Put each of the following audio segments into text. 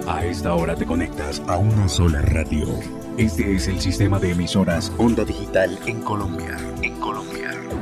A esta hora te conectas a una sola radio. Este es el sistema de emisoras Onda Digital en Colombia.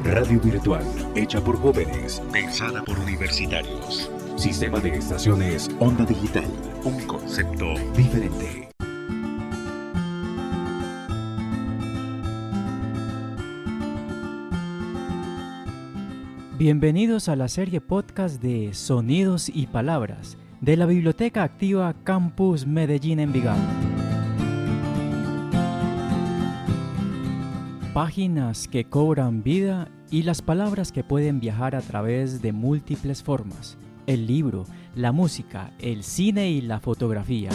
Radio virtual, hecha por jóvenes, pensada por universitarios. Sistema de estaciones Onda Digital, un concepto diferente. Bienvenidos a la serie podcast de Sonidos y Palabras de la Biblioteca Activa Campus Medellín Envigado. Páginas que cobran vida y las palabras que pueden viajar a través de múltiples formas: el libro, la música, el cine y la fotografía.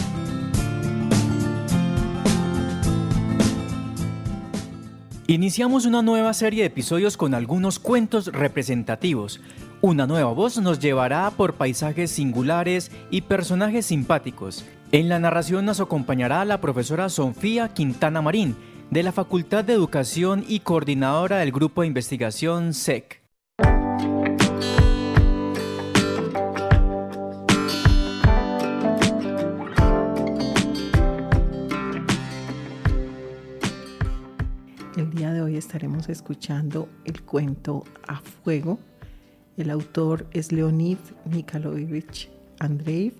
Iniciamos una nueva serie de episodios con algunos cuentos representativos. Una nueva voz nos llevará por paisajes singulares y personajes simpáticos. En la narración nos acompañará la profesora Sofía Quintana Marín, de la Facultad de Educación y coordinadora del Grupo de Investigación SEC. El día de hoy estaremos escuchando el cuento A Fuego. El autor es Leonid Nikolaevich Andreev.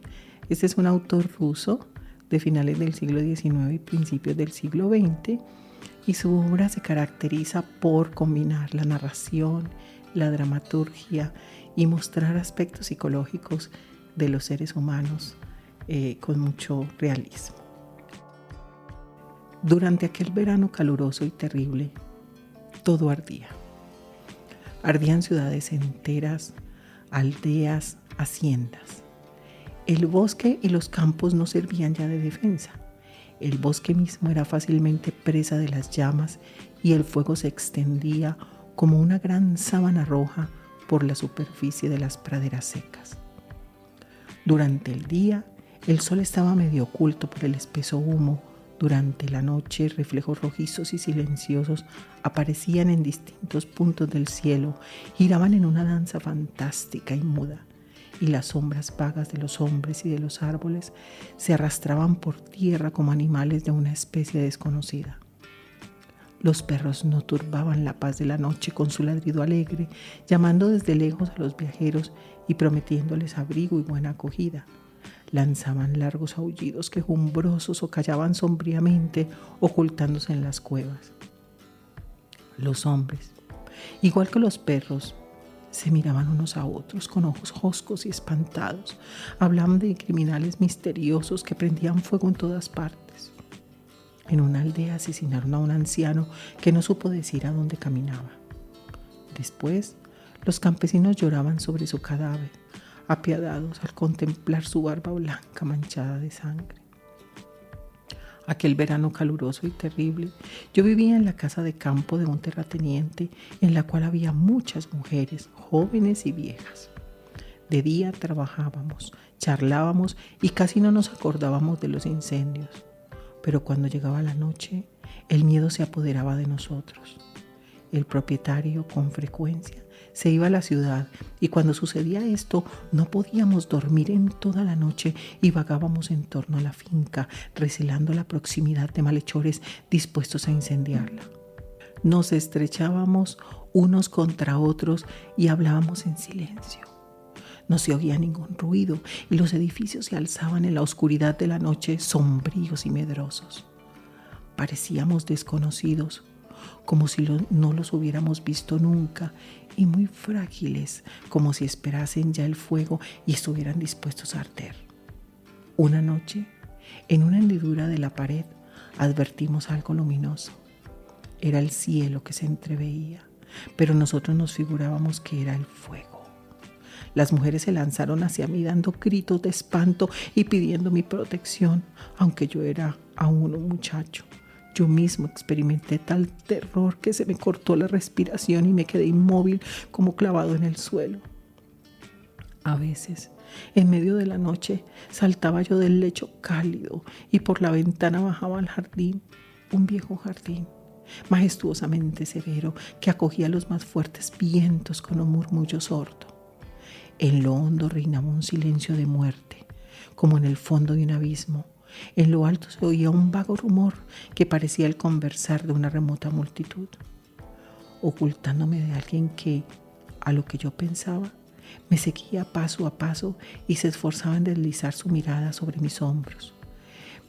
Este es un autor ruso de finales del siglo XIX y principios del siglo XX, y su obra se caracteriza por combinar la narración, la dramaturgia y mostrar aspectos psicológicos de los seres humanos con mucho realismo. Durante aquel verano caluroso y terrible, todo ardía. Ardían ciudades enteras, aldeas, haciendas. El bosque y los campos no servían ya de defensa. El bosque mismo era fácilmente presa de las llamas y el fuego se extendía como una gran sábana roja por la superficie de las praderas secas. Durante el día, el sol estaba medio oculto por el espeso humo. Durante la noche, reflejos rojizos y silenciosos aparecían en distintos puntos del cielo, giraban en una danza fantástica y muda, y las sombras vagas de los hombres y de los árboles se arrastraban por tierra como animales de una especie desconocida. Los perros no turbaban la paz de la noche con su ladrido alegre, llamando desde lejos a los viajeros y prometiéndoles abrigo y buena acogida. Lanzaban largos aullidos quejumbrosos o callaban sombríamente, ocultándose en las cuevas. Los hombres, igual que los perros, se miraban unos a otros con ojos hoscos y espantados. Hablaban de criminales misteriosos que prendían fuego en todas partes. En una aldea asesinaron a un anciano que no supo decir a dónde caminaba. Después, los campesinos lloraban sobre su cadáver, apiadados al contemplar su barba blanca manchada de sangre. Aquel verano caluroso y terrible, yo vivía en la casa de campo de un terrateniente en la cual había muchas mujeres, jóvenes y viejas. De día trabajábamos, charlábamos y casi no nos acordábamos de los incendios. Pero cuando llegaba la noche, el miedo se apoderaba de nosotros. El propietario, con frecuencia, se iba a la ciudad y cuando sucedía esto no podíamos dormir en toda la noche y vagábamos en torno a la finca recelando la proximidad de malhechores dispuestos a incendiarla. Nos estrechábamos unos contra otros y hablábamos en silencio. No se oía ningún ruido y los edificios se alzaban en la oscuridad de la noche sombríos y medrosos. Parecíamos desconocidos, como si no los hubiéramos visto nunca, y muy frágiles, como si esperasen ya el fuego y estuvieran dispuestos a arder. Una noche, en una hendidura de la pared, advertimos algo luminoso. Era el cielo que se entreveía, pero nosotros nos figurábamos que era el fuego. Las mujeres se lanzaron hacia mí dando gritos de espanto y pidiendo mi protección, aunque yo era aún un muchacho. Yo mismo experimenté tal terror que se me cortó la respiración y me quedé inmóvil como clavado en el suelo. A veces, en medio de la noche, saltaba yo del lecho cálido y por la ventana bajaba al jardín, un viejo jardín, majestuosamente severo, que acogía los más fuertes vientos con un murmullo sordo. En lo hondo reinaba un silencio de muerte, como en el fondo de un abismo. En lo alto se oía un vago rumor que parecía el conversar de una remota multitud, ocultándome de alguien que, a lo que yo pensaba, me seguía paso a paso y se esforzaba en deslizar su mirada sobre mis hombros.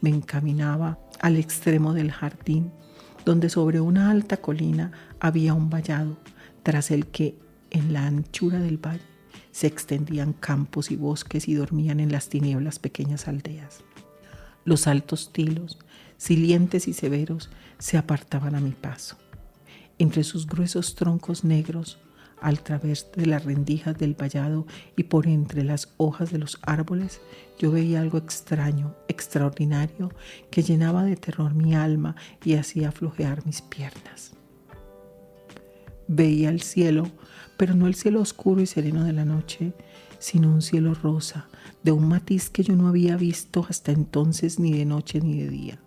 Me encaminaba al extremo del jardín, donde sobre una alta colina había un vallado, tras el que, en la anchura del valle, se extendían campos y bosques y dormían en las tinieblas pequeñas aldeas. Los altos tilos, silientes y severos, se apartaban a mi paso. Entre sus gruesos troncos negros, al través de las rendijas del vallado y por entre las hojas de los árboles, yo veía algo extraño, extraordinario, que llenaba de terror mi alma y hacía flojear mis piernas. Veía el cielo, pero no el cielo oscuro y sereno de la noche, sino un cielo rosa, de un matiz que yo no había visto hasta entonces ni de noche ni de día.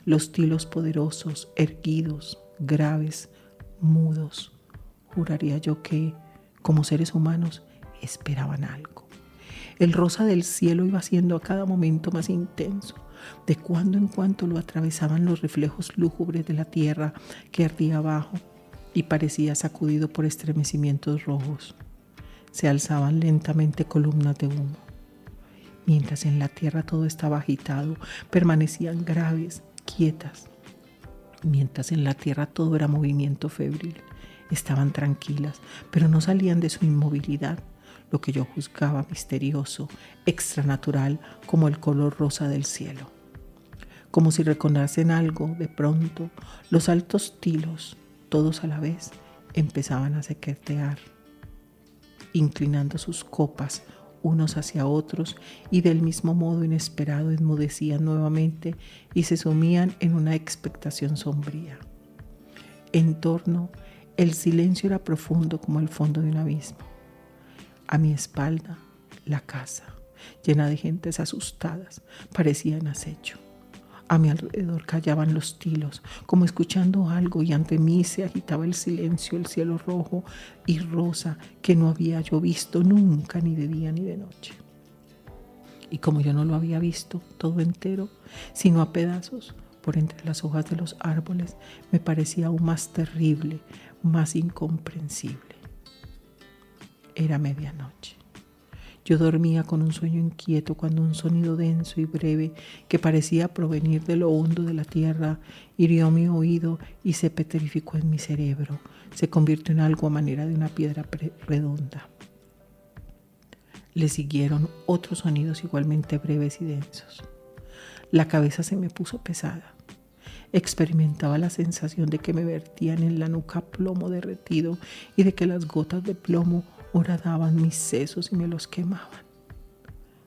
Los tilos poderosos, erguidos, graves, mudos, juraría yo que, como seres humanos, esperaban algo. El rosa del cielo iba siendo a cada momento más intenso. De cuando en cuando lo atravesaban los reflejos lúgubres de la tierra que ardía abajo y parecía sacudido por estremecimientos rojos. Se alzaban lentamente columnas de humo. Mientras en la tierra todo estaba agitado, permanecían graves, quietas. Mientras en la tierra todo era movimiento febril, estaban tranquilas, pero no salían de su inmovilidad, lo que yo juzgaba misterioso, extranatural, como el color rosa del cielo. Como si reconocen algo, de pronto, los altos tilos, todos a la vez, empezaban a secretear, inclinando sus copas unos hacia otros y del mismo modo inesperado enmudecían nuevamente y se sumían en una expectación sombría. En torno, el silencio era profundo como el fondo de un abismo. A mi espalda, la casa, llena de gentes asustadas, parecía en acecho. A mi alrededor callaban los tilos, como escuchando algo, y ante mí se agitaba el silencio, el cielo rojo y rosa que no había yo visto nunca, ni de día ni de noche. Y como yo no lo había visto todo entero, sino a pedazos, por entre las hojas de los árboles, me parecía aún más terrible, más incomprensible. Era medianoche. Yo dormía con un sueño inquieto cuando un sonido denso y breve que parecía provenir de lo hondo de la tierra hirió mi oído y se petrificó en mi cerebro. Se convirtió en algo a manera de una piedra redonda. Le siguieron otros sonidos igualmente breves y densos. La cabeza se me puso pesada. Experimentaba la sensación de que me vertían en la nuca plomo derretido y de que las gotas de plomo horadaban mis sesos y me los quemaban.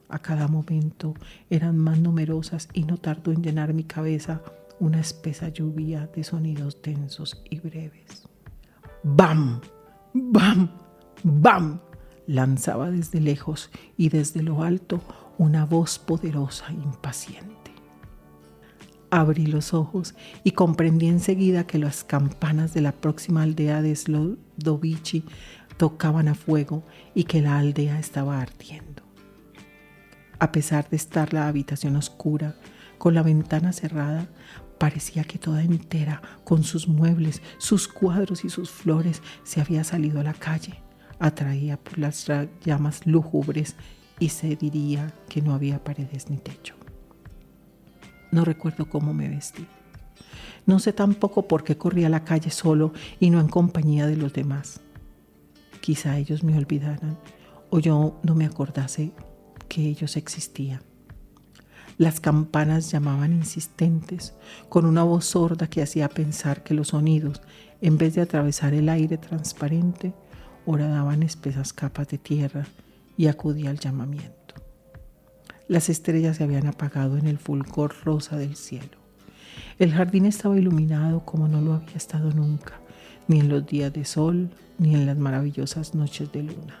A cada momento eran más numerosas y no tardó en llenar mi cabeza una espesa lluvia de sonidos densos y breves. ¡Bam! ¡Bam! ¡Bam! Lanzaba desde lejos y desde lo alto una voz poderosa e impaciente. Abrí los ojos y comprendí enseguida que las campanas de la próxima aldea de Slodovici tocaban a fuego y que la aldea estaba ardiendo. A pesar de estar la habitación oscura, con la ventana cerrada, parecía que toda entera, con sus muebles, sus cuadros y sus flores, se había salido a la calle, atraída por las llamas lúgubres, y se diría que no había paredes ni techo. No recuerdo cómo me vestí. No sé tampoco por qué corrí a la calle solo y no en compañía de los demás. Quizá ellos me olvidaran o yo no me acordase que ellos existían. Las campanas llamaban insistentes, con una voz sorda que hacía pensar que los sonidos, en vez de atravesar el aire transparente, horadaban espesas capas de tierra y acudía al llamamiento. Las estrellas se habían apagado en el fulgor rosa del cielo. El jardín estaba iluminado como no lo había estado nunca, ni en los días de sol, ni en las maravillosas noches de luna.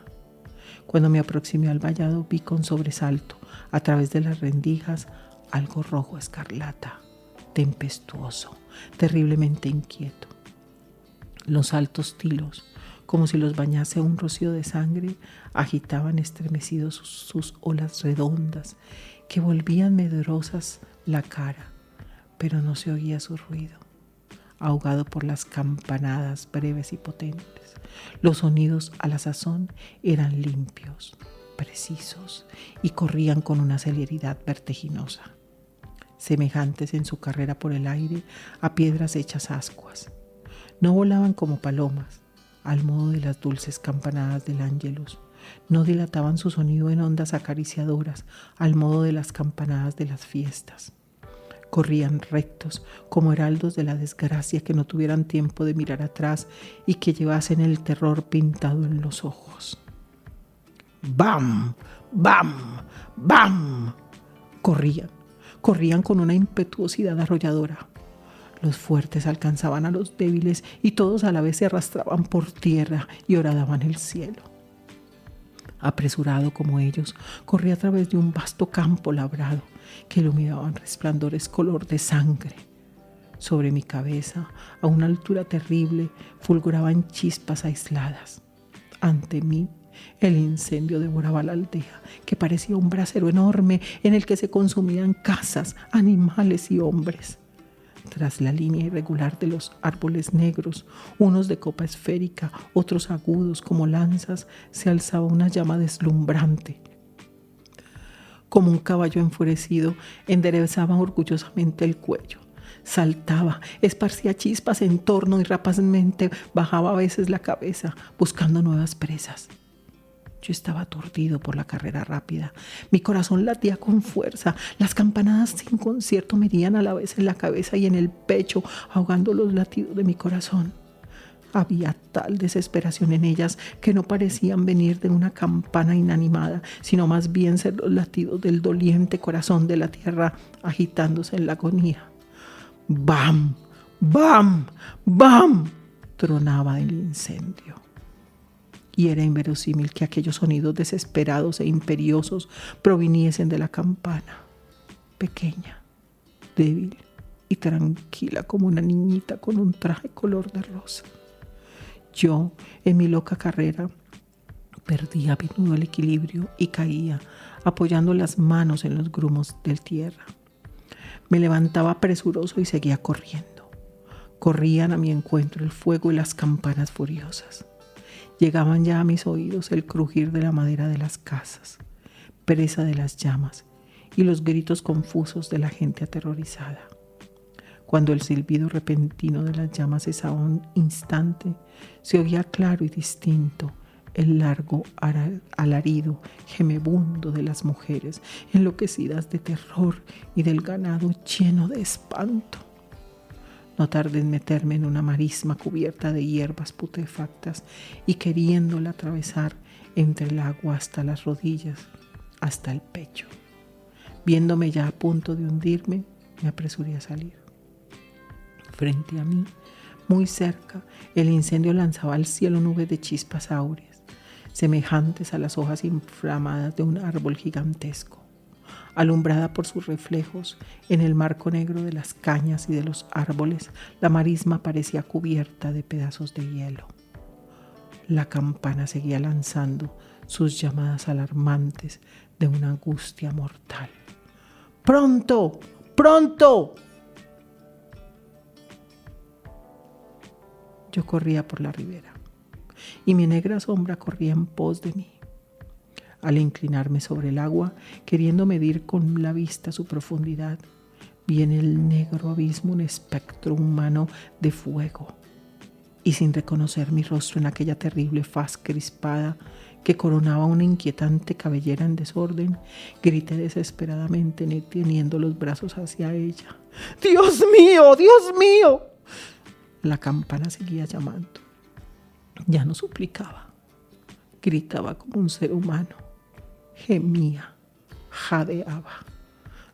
Cuando me aproximé al vallado, vi con sobresalto, a través de las rendijas, algo rojo escarlata, tempestuoso, terriblemente inquieto. Los altos tilos, como si los bañase un rocío de sangre, agitaban estremecidos sus olas redondas que volvían medrosas la cara, pero no se oía su ruido, ahogado por las campanadas breves y potentes. Los sonidos a la sazón eran limpios, precisos y corrían con una celeridad vertiginosa, semejantes en su carrera por el aire a piedras hechas ascuas. No volaban como palomas, al modo de las dulces campanadas del Ángelus. No dilataban su sonido en ondas acariciadoras, al modo de las campanadas de las fiestas. Corrían rectos, como heraldos de la desgracia, que no tuvieran tiempo de mirar atrás y que llevasen el terror pintado en los ojos. ¡Bam! ¡Bam! ¡Bam! Corrían con una impetuosidad arrolladora. Los fuertes alcanzaban a los débiles y todos a la vez se arrastraban por tierra y horadaban el cielo. Apresurado como ellos, corrí a través de un vasto campo labrado que iluminaban resplandores color de sangre. Sobre mi cabeza, a una altura terrible, fulguraban chispas aisladas. Ante mí, el incendio devoraba la aldea, que parecía un brasero enorme en el que se consumían casas, animales y hombres. Tras la línea irregular de los árboles negros, unos de copa esférica, otros agudos como lanzas, se alzaba una llama deslumbrante. Como un caballo enfurecido, enderezaba orgullosamente el cuello. Saltaba, esparcía chispas en torno y rapazmente bajaba a veces la cabeza, buscando nuevas presas. Yo estaba aturdido por la carrera rápida. Mi corazón latía con fuerza. Las campanadas sin concierto me herían a la vez en la cabeza y en el pecho, ahogando los latidos de mi corazón. Había tal desesperación en ellas que no parecían venir de una campana inanimada, sino más bien ser los latidos del doliente corazón de la tierra agitándose en la agonía. ¡Bam! ¡Bam! ¡Bam! Tronaba el incendio. Y era inverosímil que aquellos sonidos desesperados e imperiosos proviniesen de la campana, pequeña, débil y tranquila como una niñita con un traje color de rosa. Yo, en mi loca carrera, perdía a menudo el equilibrio y caía, apoyando las manos en los grumos del tierra. Me levantaba presuroso y seguía corriendo. Corrían a mi encuentro el fuego y las campanas furiosas. Llegaban ya a mis oídos el crujir de la madera de las casas, presa de las llamas, y los gritos confusos de la gente aterrorizada. Cuando el silbido repentino de las llamas cesaba un instante, se oía claro y distinto el largo alarido gemebundo de las mujeres, enloquecidas de terror, y del ganado lleno de espanto. No tardé en meterme en una marisma cubierta de hierbas putefactas y queriéndola atravesar entre el agua hasta las rodillas, hasta el pecho. Viéndome ya a punto de hundirme, me apresuré a salir. Frente a mí, muy cerca, el incendio lanzaba al cielo nubes de chispas áureas, semejantes a las hojas inflamadas de un árbol gigantesco. Alumbrada por sus reflejos en el marco negro de las cañas y de los árboles, la marisma parecía cubierta de pedazos de hielo. La campana seguía lanzando sus llamadas alarmantes de una angustia mortal. ¡Pronto! ¡Pronto! Yo corría por la ribera y mi negra sombra corría en pos de mí. Al inclinarme sobre el agua, queriendo medir con la vista su profundidad, vi en el negro abismo un espectro humano de fuego. Y sin reconocer mi rostro en aquella terrible faz crispada que coronaba una inquietante cabellera en desorden, grité desesperadamente, teniendo los brazos hacia ella. ¡Dios mío! ¡Dios mío! La campana seguía llamando. Ya no suplicaba. Gritaba como un ser humano. Gemía, jadeaba.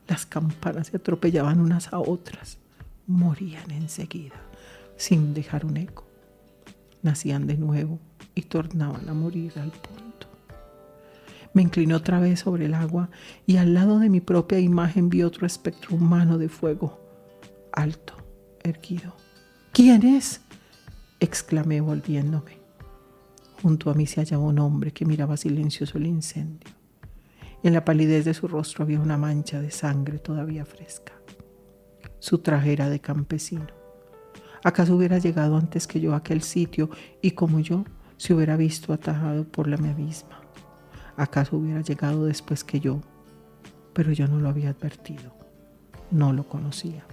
Las campanas se atropellaban unas a otras. Morían enseguida, sin dejar un eco. Nacían de nuevo y tornaban a morir al punto. Me incliné otra vez sobre el agua y al lado de mi propia imagen vi otro espectro humano de fuego, alto, erguido. ¿Quién es?, exclamé volviéndome. Junto a mí se hallaba un hombre que miraba silencioso el incendio. En la palidez de su rostro había una mancha de sangre todavía fresca. Su traje era de campesino. ¿Acaso hubiera llegado antes que yo a aquel sitio y como yo se hubiera visto atajado por la misma? ¿Acaso hubiera llegado después que yo? Pero yo no lo había advertido. No lo conocía.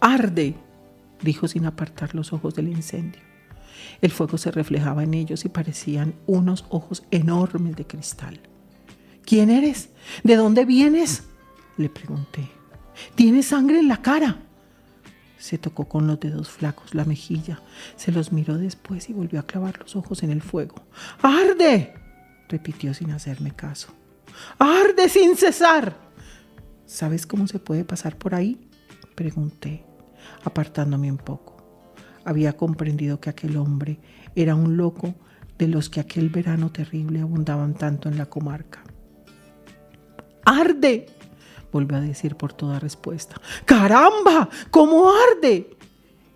¡Arde!, dijo sin apartar los ojos del incendio. El fuego se reflejaba en ellos y parecían unos ojos enormes de cristal. ¿Quién eres? ¿De dónde vienes?, le pregunté. ¿Tienes sangre en la cara? Se tocó con los dedos flacos la mejilla, se los miró después y volvió a clavar los ojos en el fuego. ¡Arde!, repitió sin hacerme caso. ¡Arde sin cesar! ¿Sabes cómo se puede pasar por ahí?, pregunté, apartándome un poco. Había comprendido que aquel hombre era un loco de los que aquel verano terrible abundaban tanto en la comarca. ¡Arde!, volvió a decir por toda respuesta. ¡Caramba! ¿Cómo arde?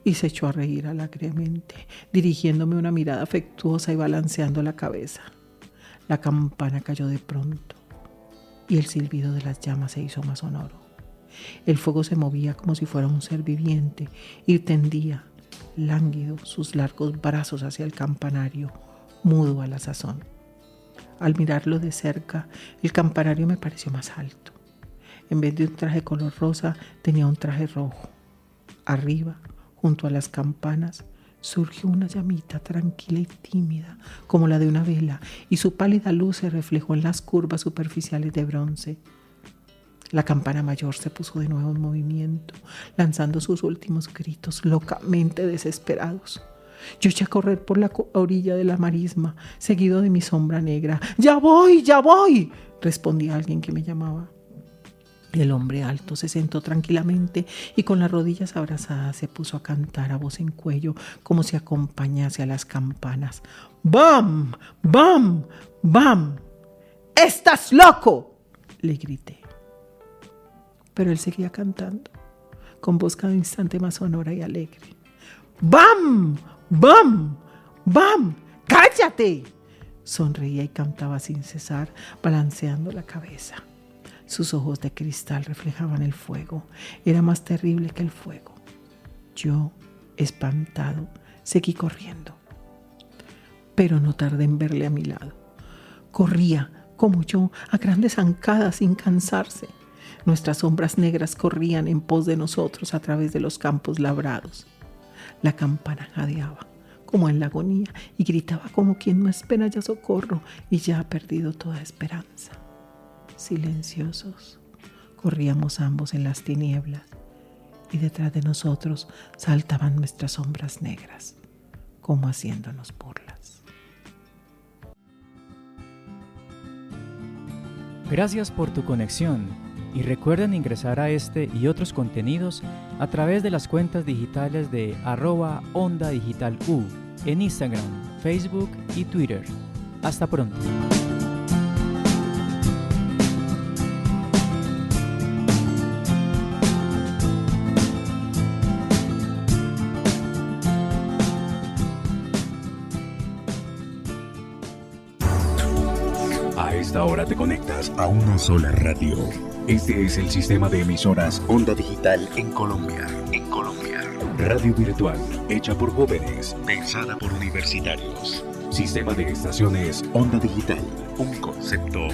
Y se echó a reír alegremente, dirigiéndome una mirada afectuosa y balanceando la cabeza. La campana cayó de pronto y el silbido de las llamas se hizo más sonoro. El fuego se movía como si fuera un ser viviente y tendía, lánguido, sus largos brazos hacia el campanario, mudo a la sazón. Al mirarlo de cerca, el campanario me pareció más alto. En vez de un traje color rosa, tenía un traje rojo. Arriba, junto a las campanas, surgió una llamita tranquila y tímida, como la de una vela, y su pálida luz se reflejó en las curvas superficiales de bronce. La campana mayor se puso de nuevo en movimiento, lanzando sus últimos gritos locamente desesperados. Yo eché a correr por la orilla de la marisma, seguido de mi sombra negra. ¡Ya voy, ya voy!, respondía alguien que me llamaba. El hombre alto se sentó tranquilamente y con las rodillas abrazadas se puso a cantar a voz en cuello como si acompañase a las campanas. ¡Bam! ¡Bam! ¡Bam! ¡Estás loco!, le grité. Pero él seguía cantando, con voz cada instante más sonora y alegre. ¡Bam! ¡Bam! ¡Bam! ¡Cállate!, sonreía y cantaba sin cesar, balanceando la cabeza. Sus ojos de cristal reflejaban el fuego. Era más terrible que el fuego. Yo, espantado, seguí corriendo. Pero no tardé en verle a mi lado. Corría, como yo, a grandes zancadas sin cansarse. Nuestras sombras negras corrían en pos de nosotros a través de los campos labrados. La campana jadeaba, como en la agonía, y gritaba como quien no espera ya socorro y ya ha perdido toda esperanza. Silenciosos, corríamos ambos en las tinieblas y detrás de nosotros saltaban nuestras sombras negras, como haciéndonos burlas. Gracias por tu conexión y recuerden ingresar a este y otros contenidos a través de las cuentas digitales de @OndaDigitalU en Instagram, Facebook y Twitter. Hasta pronto. A esta hora te conectas a una sola radio. Este es el sistema de emisoras Onda Digital en Colombia. Radio virtual, hecha por jóvenes, pensada por universitarios. Sistema de estaciones Onda Digital, un concepto